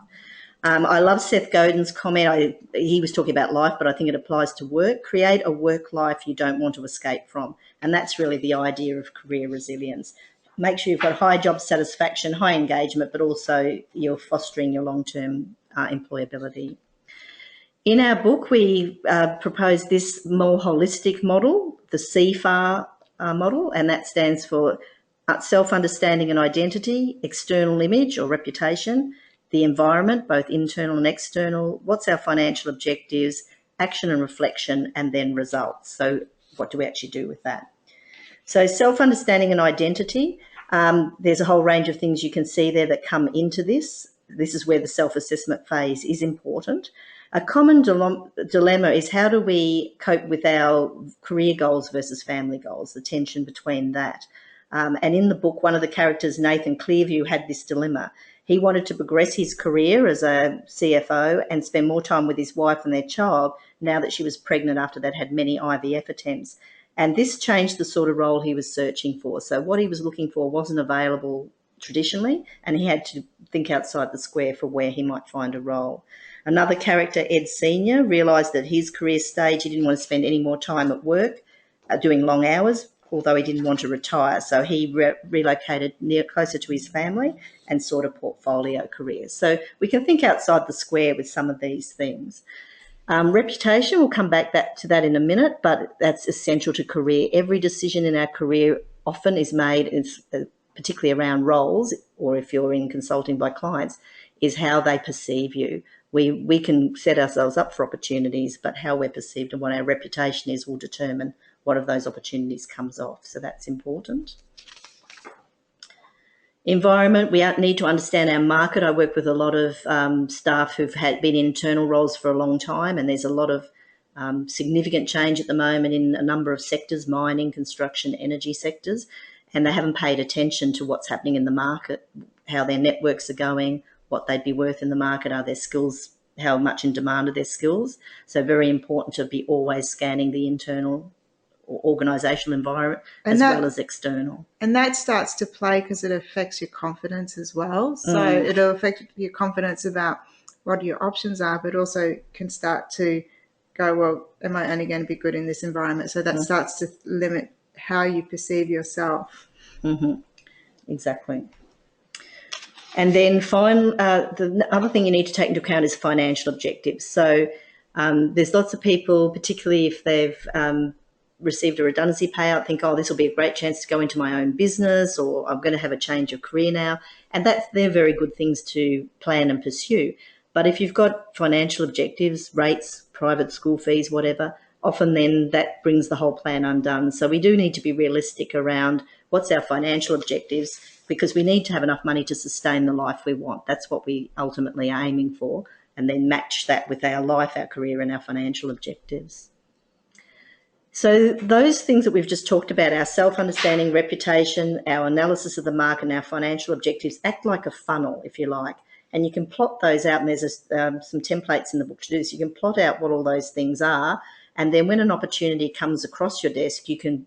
[SPEAKER 2] I love Seth Godin's comment. He was talking about life, but I think it applies to work. Create a work life you don't want to escape from. And that's really the idea of career resilience. Make sure you've got high job satisfaction, high engagement, but also you're fostering your long-term employability. In our book, we propose this more holistic model, the CFAR model, and that stands for self-understanding and identity, external image or reputation, the environment, both internal and external, what's our financial objectives, action and reflection, and then results. So what do we actually do with that? So self-understanding and identity, there's a whole range of things you can see there that come into this. This is where the self-assessment phase is important. A common dilemma is how do we cope with our career goals versus family goals, the tension between that. And in the book, one of the characters, Nathan Clearview, had this dilemma. He wanted to progress his career as a CFO and spend more time with his wife and their child now that she was pregnant after they'd had many IVF attempts. And this changed the sort of role he was searching for. So what he was looking for wasn't available traditionally, and he had to think outside the square for where he might find a role. Another character, Ed Sr., realised that his career stage, he didn't want to spend any more time at work doing long hours, although he didn't want to retire. So he relocated closer to his family and sought a portfolio career. So we can think outside the square with some of these things. Reputation, we'll come back to that in a minute, but that's essential to career. Every decision in our career often is made, particularly around roles, or if you're in consulting by clients, is how they perceive you. We can set ourselves up for opportunities, but how we're perceived and what our reputation is will determine what of those opportunities comes off. So that's important. Environment, we need to understand our market. I work with a lot of staff who've been in internal roles for a long time, and there's a lot of significant change at the moment in a number of sectors, mining, construction, energy sectors, and they haven't paid attention to what's happening in the market, how their networks are going, what they'd be worth in the market, are their skills, how much in demand are their skills. So very important to be always scanning the internal or organisational environment as well as external.
[SPEAKER 1] And that starts to play because it affects your confidence as well. So it'll affect your confidence about what your options are, but also can start to go, well, am I only going to be good in this environment? So that starts to limit how you perceive yourself.
[SPEAKER 2] Exactly. And then the other thing you need to take into account is financial objectives. So there's lots of people, particularly if they've received a redundancy payout, think, oh, this will be a great chance to go into my own business, or I'm going to have a change of career now. And they're very good things to plan and pursue. But if you've got financial objectives, rates, private school fees, whatever, often then that brings the whole plan undone. So we do need to be realistic around what's our financial objectives, because we need to have enough money to sustain the life we want. That's what we ultimately are aiming for, and then match that with our life, our career, and our financial objectives. So those things that we've just talked about, our self-understanding, reputation, our analysis of the market, and our financial objectives act like a funnel, if you like. And you can plot those out, and there's some templates in the book to do this. You can plot out what all those things are And then when an opportunity comes across your desk, you can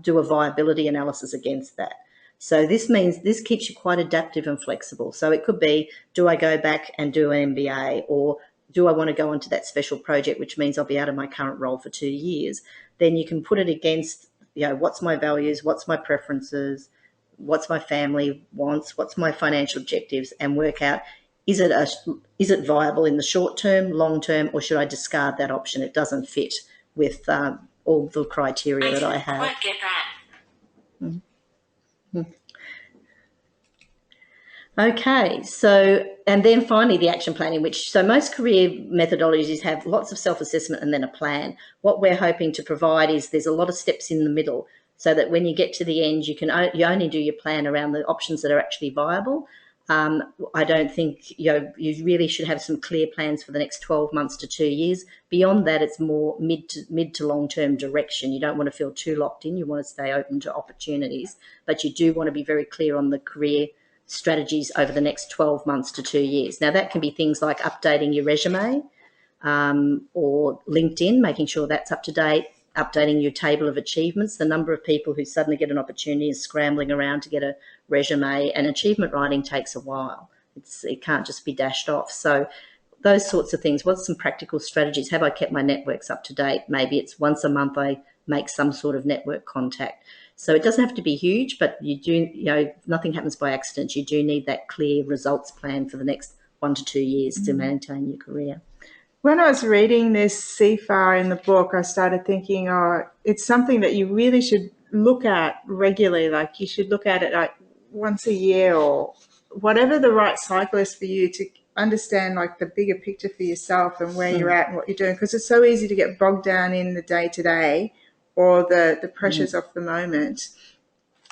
[SPEAKER 2] do a viability analysis against that. So this means this keeps you quite adaptive and flexible. So it could be, do I go back and do an MBA, or do I want to go into that special project, which means I'll be out of my current role for 2 years? Then you can put it against, what's my values, what's my preferences, what's my family wants, what's my financial objectives, and work out, is it viable in the short term, long term, or should I discard that option? It doesn't fit with all the criteria that I have.
[SPEAKER 3] Quite get that.
[SPEAKER 2] Okay, so, and then finally the action planning, so most career methodologies have lots of self-assessment and then a plan. What we're hoping to provide is there's a lot of steps in the middle, so that when you get to the end, you only do your plan around the options that are actually viable. I don't think, you really should have some clear plans for the next 12 months to 2 years. Beyond that, it's more mid to long-term direction. You don't want to feel too locked in. You want to stay open to opportunities, but you do want to be very clear on the career strategies over the next 12 months to 2 years. Now, that can be things like updating your resume or LinkedIn, making sure that's up to date, updating your table of achievements. The number of people who suddenly get an opportunity is scrambling around to get a resume, and achievement writing takes a while. It can't just be dashed off. So those sorts of things. What's some practical strategies? Have I kept my networks up to date? Maybe it's once a month I make some sort of network contact. So it doesn't have to be huge, but you do, nothing happens by accident. You do need that clear results plan for the next 1 to 2 years to maintain your career.
[SPEAKER 1] When I was reading this CFAR in the book, I started thinking, it's something that you really should look at regularly. Like, you should look at it like once a year or whatever the right cycle is for you, to understand like the bigger picture for yourself and where you're at and what you're doing. Because it's so easy to get bogged down in the day-to-day or the pressures of the moment,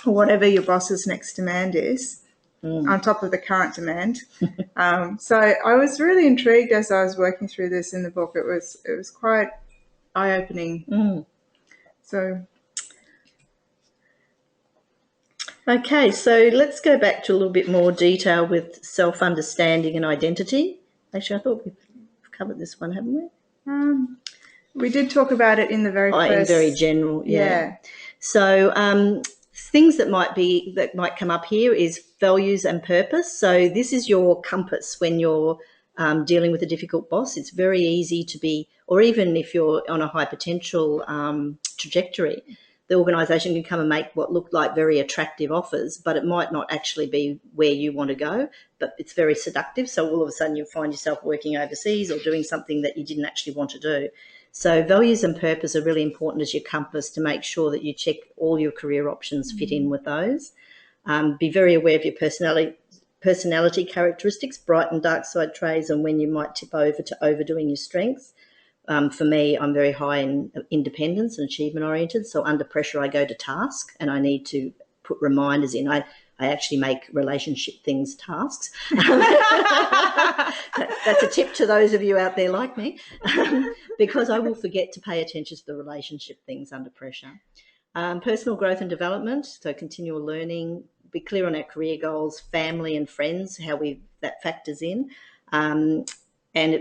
[SPEAKER 1] or whatever your boss's next demand is, on top of the current demand. So I was really intrigued as I was working through this in the book. It was quite eye-opening. So,
[SPEAKER 2] okay, so let's go back to a little bit more detail with self-understanding and identity. Actually, I thought we've covered this one, haven't we?
[SPEAKER 1] We did talk about it in the very first.
[SPEAKER 2] In very general, yeah. So things that might come up here is values and purpose. So this is your compass when you're dealing with a difficult boss. It's very easy to be, or even if you're on a high potential trajectory, the organisation can come and make what look like very attractive offers, but it might not actually be where you want to go, but it's very seductive. So all of a sudden you find yourself working overseas or doing something that you didn't actually want to do. So values and purpose are really important as your compass to make sure that you check all your career options fit in with those. Be very aware of your personality characteristics, bright and dark side traits, and when you might tip over to overdoing your strengths. For me, I'm very high in independence and achievement oriented. So under pressure, I go to task and I need to put reminders in. I actually make relationship things tasks. That's a tip to those of you out there like me, because I will forget to pay attention to the relationship things under pressure. Personal growth and development, so continual learning, be clear on our career goals, family and friends, that factors in. And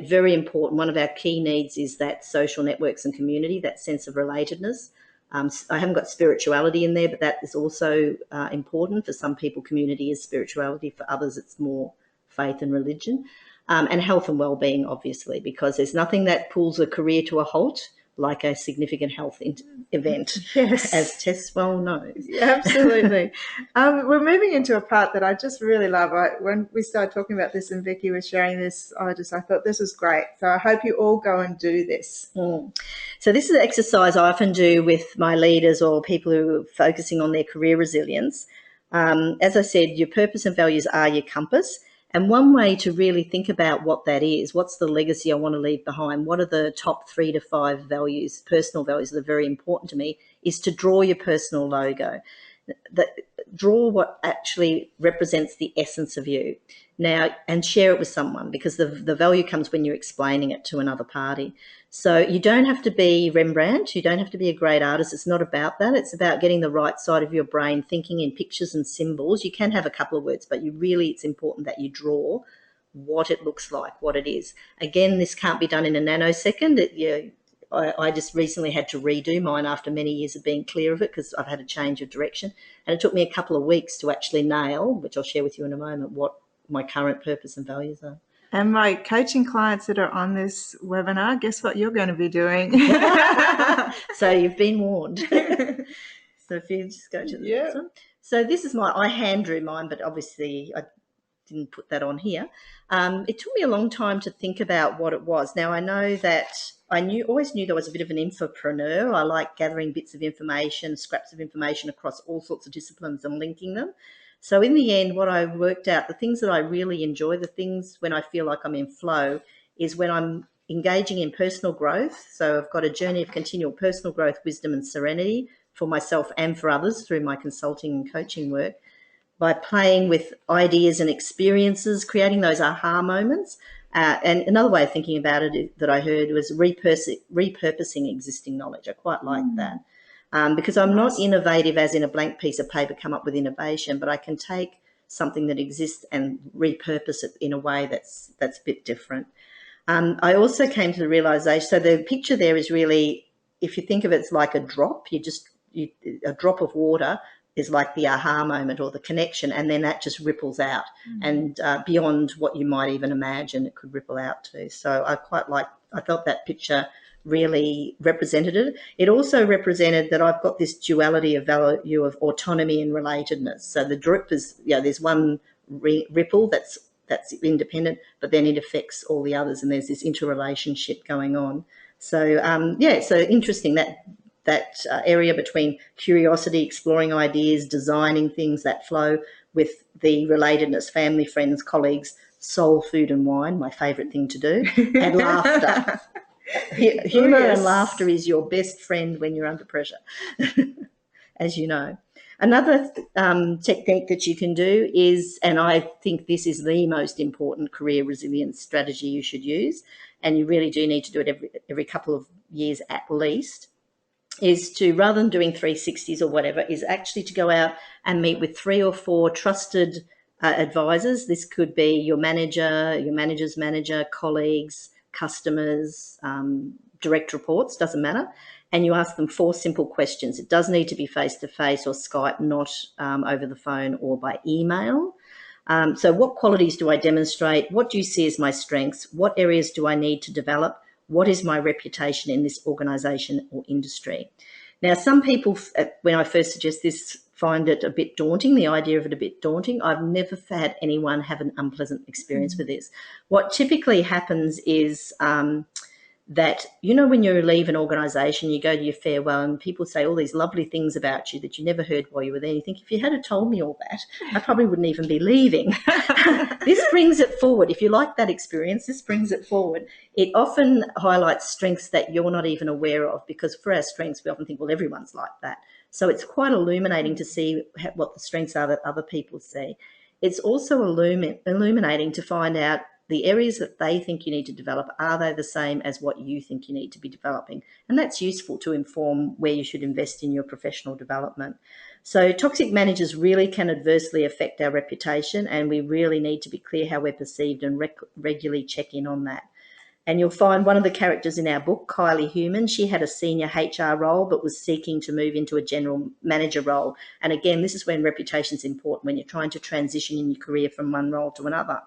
[SPEAKER 2] very important, one of our key needs is that social networks and community, that sense of relatedness. I haven't got spirituality in there, but that is also important. For some people, community is spirituality. For others, it's more faith and religion. And health and well-being, obviously, because there's nothing that pulls a career to a halt like a significant health event,
[SPEAKER 1] yes,
[SPEAKER 2] as Tess well knows.
[SPEAKER 1] Yeah, absolutely. We're moving into a part that I just really love. When we started talking about this and Vicki was sharing this, I thought this was great. So I hope you all go and do this.
[SPEAKER 2] So this is an exercise I often do with my leaders or people who are focusing on their career resilience. As I said, your purpose and values are your compass. And one way to really think about what that is, what's the legacy I want to leave behind, what are the top 3 to 5 values, personal values that are very important to me, is to draw your personal logo. Draw what actually represents the essence of you now, and share it with someone, because the value comes when you're explaining it to another party. So you don't have to be Rembrandt, you don't have to be a great artist. It's not about that. It's about getting the right side of your brain thinking in pictures and symbols. You can have a couple of words, but it's important that you draw what it looks like, what it is. Again, this can't be done in a nanosecond. I just recently had to redo mine after many years of being clear of it because I've had a change of direction. And it took me a couple of weeks to actually nail, which I'll share with you in a moment, what my current purpose and values are.
[SPEAKER 1] And my coaching clients that are on this webinar, guess what you're going to be doing?
[SPEAKER 2] So you've been warned. So if you just go to the next one. So this is I hand drew mine, but obviously I didn't put that on here. It took me a long time to think about what it was. Now I know that I always knew there was a bit of an infopreneur. I like gathering bits of information, scraps of information across all sorts of disciplines and linking them. So in the end, what I worked out, the things that I really enjoy, the things when I feel like I'm in flow, is when I'm engaging in personal growth. So I've got a journey of continual personal growth, wisdom and serenity for myself and for others through my consulting and coaching work, by playing with ideas and experiences, creating those aha moments. And another way of thinking about it that I heard was repurposing existing knowledge. I quite like that. Because I'm not innovative as in a blank piece of paper come up with innovation, but I can take something that exists and repurpose it in a way that's a bit different. I also came to the realisation, so the picture there is really, if you think of it, it's like a drop. A drop of water is like the aha moment or the connection, and then that just ripples out and beyond what you might even imagine it could ripple out to. So I thought that picture really represented it. It also represented that I've got this duality of value of autonomy and relatedness. So the drip is, there's one ripple that's independent, but then it affects all the others, and there's this interrelationship going on. So so interesting that area between curiosity, exploring ideas, designing things, that flow with the relatedness, family, friends, colleagues, soul, food and wine, my favourite thing to do, and laughter. Humour and laughter is your best friend when you're under pressure, as you know. Another technique that you can do is, and I think this is the most important career resilience strategy you should use, and you really do need to do it every couple of years at least, is to, rather than doing 360s or whatever, is actually to go out and meet with 3 or 4 trusted advisors. This could be your manager, your manager's manager, colleagues, customers, direct reports, doesn't matter. And you ask them 4 simple questions. It does need to be face-to-face or Skype, not over the phone or by email. So what qualities do I demonstrate? What do you see as my strengths? What areas do I need to develop? What is my reputation in this organisation or industry? Now, some people, when I first suggest this, find it a bit daunting, the idea of it a bit daunting. I've never had anyone have an unpleasant experience with this. What typically happens is that, when you leave an organisation, you go to your farewell and people say all these lovely things about you that you never heard while you were there. You think, if you had told me all that, I probably wouldn't even be leaving. This brings it forward. If you like that experience, this brings it forward. It often highlights strengths that you're not even aware of, because for our strengths, we often think, well, everyone's like that. So it's quite illuminating to see what the strengths are that other people see. It's also illuminating to find out the areas that they think you need to develop, are they the same as what you think you need to be developing? And that's useful to inform where you should invest in your professional development. So toxic managers really can adversely affect our reputation, and we really need to be clear how we're perceived and regularly check in on that. And you'll find one of the characters in our book, Kylie Human, she had a senior HR role but was seeking to move into a general manager role. And again, this is when reputation is important, when you're trying to transition in your career from one role to another.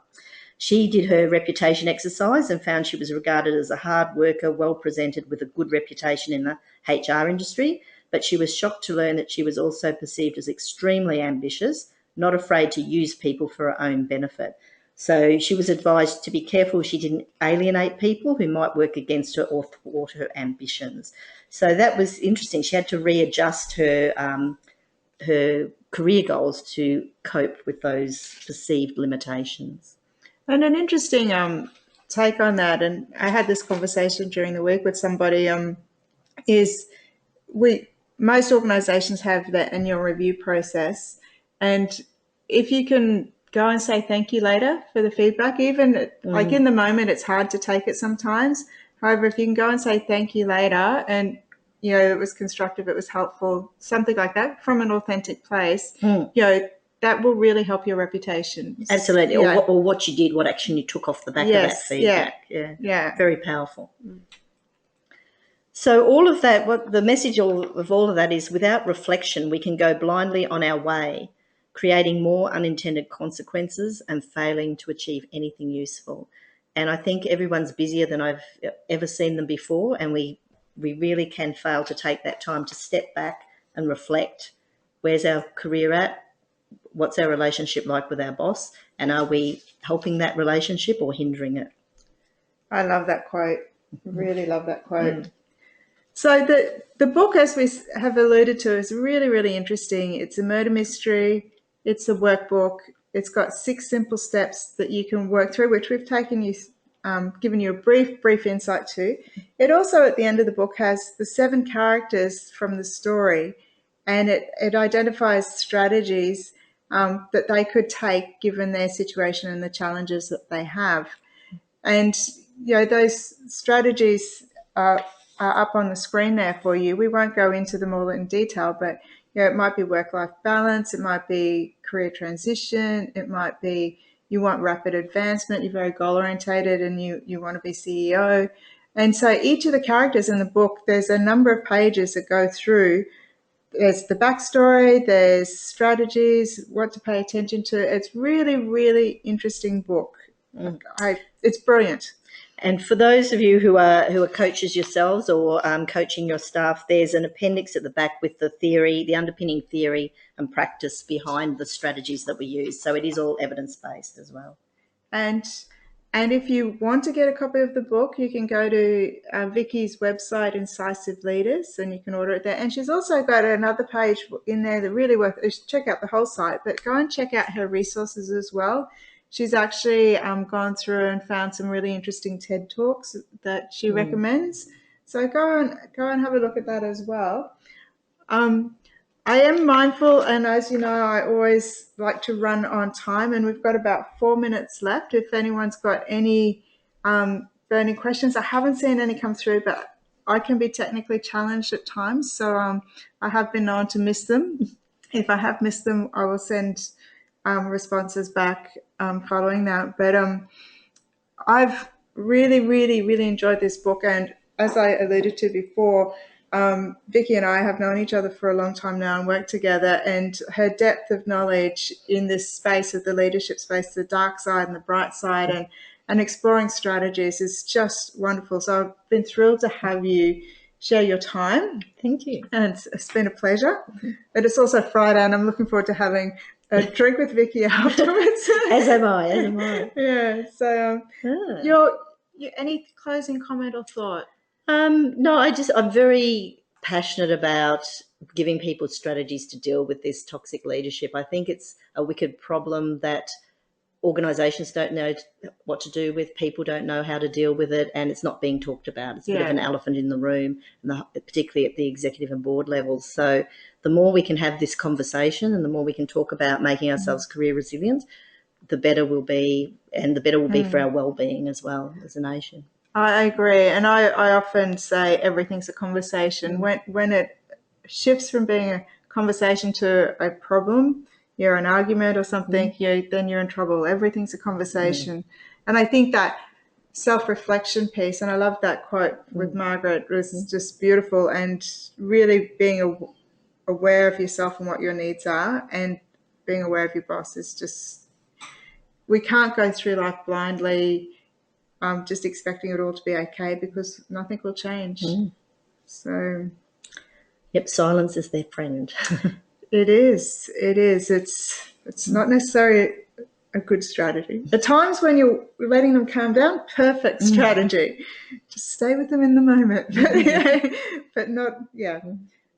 [SPEAKER 2] She did her reputation exercise and found she was regarded as a hard worker, well presented, with a good reputation in the HR industry, but she was shocked to learn that she was also perceived as extremely ambitious, not afraid to use people for her own benefit. So she was advised to be careful she didn't alienate people who might work against her or thwart her ambitions. So that was interesting. She had to readjust her career goals to cope with those perceived limitations.
[SPEAKER 1] And an interesting take on that, and I had this conversation during the week with somebody, is most organisations have that annual review process, and if you can go and say thank you later for the feedback, even like in the moment, it's hard to take it sometimes. However, if you can go and say thank you later, and it was constructive, it was helpful, something like that from an authentic place, that will really help your reputation.
[SPEAKER 2] Absolutely. Yeah. Or what you did, what action you took off the back of that feedback. Yeah. Very powerful. So all of that, what the message of all of that is, without reflection, we can go blindly on our way, creating more unintended consequences and failing to achieve anything useful. And I think everyone's busier than I've ever seen them before, and we really can fail to take that time to step back and reflect. Where's our career at? What's our relationship like with our boss? And are we helping that relationship or hindering it?
[SPEAKER 1] I love that quote. Really love that quote. So the book, as we have alluded to, is really, really interesting. It's a murder mystery. It's a workbook. It's got 6 simple steps that you can work through, which we've taken you, given you a brief insight to. It also, at the end of the book, has the 7 characters from the story, and it identifies strategies that they could take given their situation and the challenges that they have. And those strategies are up on the screen there for you. We won't go into them all in detail, but it might be work-life balance, it might be career transition, it might be you want rapid advancement, you're very goal-orientated and you want to be CEO. And so each of the characters in the book, there's a number of pages that go through. There's the backstory, there's strategies, what to pay attention to. It's really, really interesting book. It's brilliant.
[SPEAKER 2] And for those of you who are coaches yourselves or coaching your staff, there's an appendix at the back with the theory, the underpinning theory and practice behind the strategies that we use. So it is all evidence-based as well.
[SPEAKER 1] And if you want to get a copy of the book, you can go to Vicki's website, Incisive Leaders, and you can order it there. And she's also got another page in there that really worth it. Check out the whole site, but go and check out her resources as well. She's actually gone through and found some really interesting TED Talks that she recommends. So go and have a look at that as well. I am mindful, and as you know, I always like to run on time, and we've got about 4 minutes left. If anyone's got any burning questions, I haven't seen any come through, but I can be technically challenged at times, so I have been known to miss them. If I have missed them, I will send responses back following that. But I've really, really, really enjoyed this book, and as I alluded to before, Vicki and I have known each other for a long time now and worked together, and her depth of knowledge in this space of the leadership space, the dark side and the bright side, and exploring strategies is just wonderful. So I've been thrilled to have you share your time.
[SPEAKER 2] Thank you.
[SPEAKER 1] And it's been a pleasure. But it's also Friday, and I'm looking forward to having a drink with Vicki afterwards.
[SPEAKER 2] As am I.
[SPEAKER 1] Yeah. So any closing comment or thought?
[SPEAKER 2] No, I'm very passionate about giving people strategies to deal with this toxic leadership. I think it's a wicked problem that organisations don't know what to do with, people don't know how to deal with it, and it's not being talked about. It's a bit of an elephant in the room, and particularly at the executive and board levels. So the more we can have this conversation and the more we can talk about making ourselves career resilient, the better we'll be, and the better will be for our well-being as well as a nation.
[SPEAKER 1] I agree, and I often say everything's a conversation. When it shifts from being a conversation to a problem, you're an argument or something, then you're in trouble. Everything's a conversation. And I think that self-reflection piece, and I love that quote with Margaret, was just beautiful, and really being aware of yourself and what your needs are, and being aware of your boss is just, we can't go through life blindly just expecting it all to be okay, because nothing will change. So,
[SPEAKER 2] yep, silence is their friend.
[SPEAKER 1] It is. It's not necessarily a good strategy. The times when you're letting them calm down, perfect strategy. Just stay with them in the moment. But not,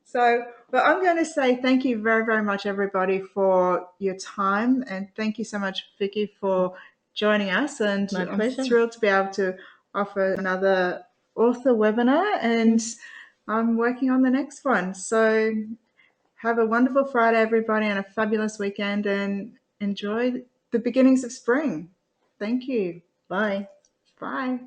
[SPEAKER 1] So, but I'm going to say thank you very, very much, everybody, for your time, and thank you so much, Vicki, for joining us. And
[SPEAKER 2] My pleasure.
[SPEAKER 1] I'm thrilled to be able to offer another author webinar, and I'm working on the next one. So have a wonderful Friday, everybody, and a fabulous weekend, and enjoy the beginnings of spring. Thank you.
[SPEAKER 2] Bye.
[SPEAKER 1] Bye.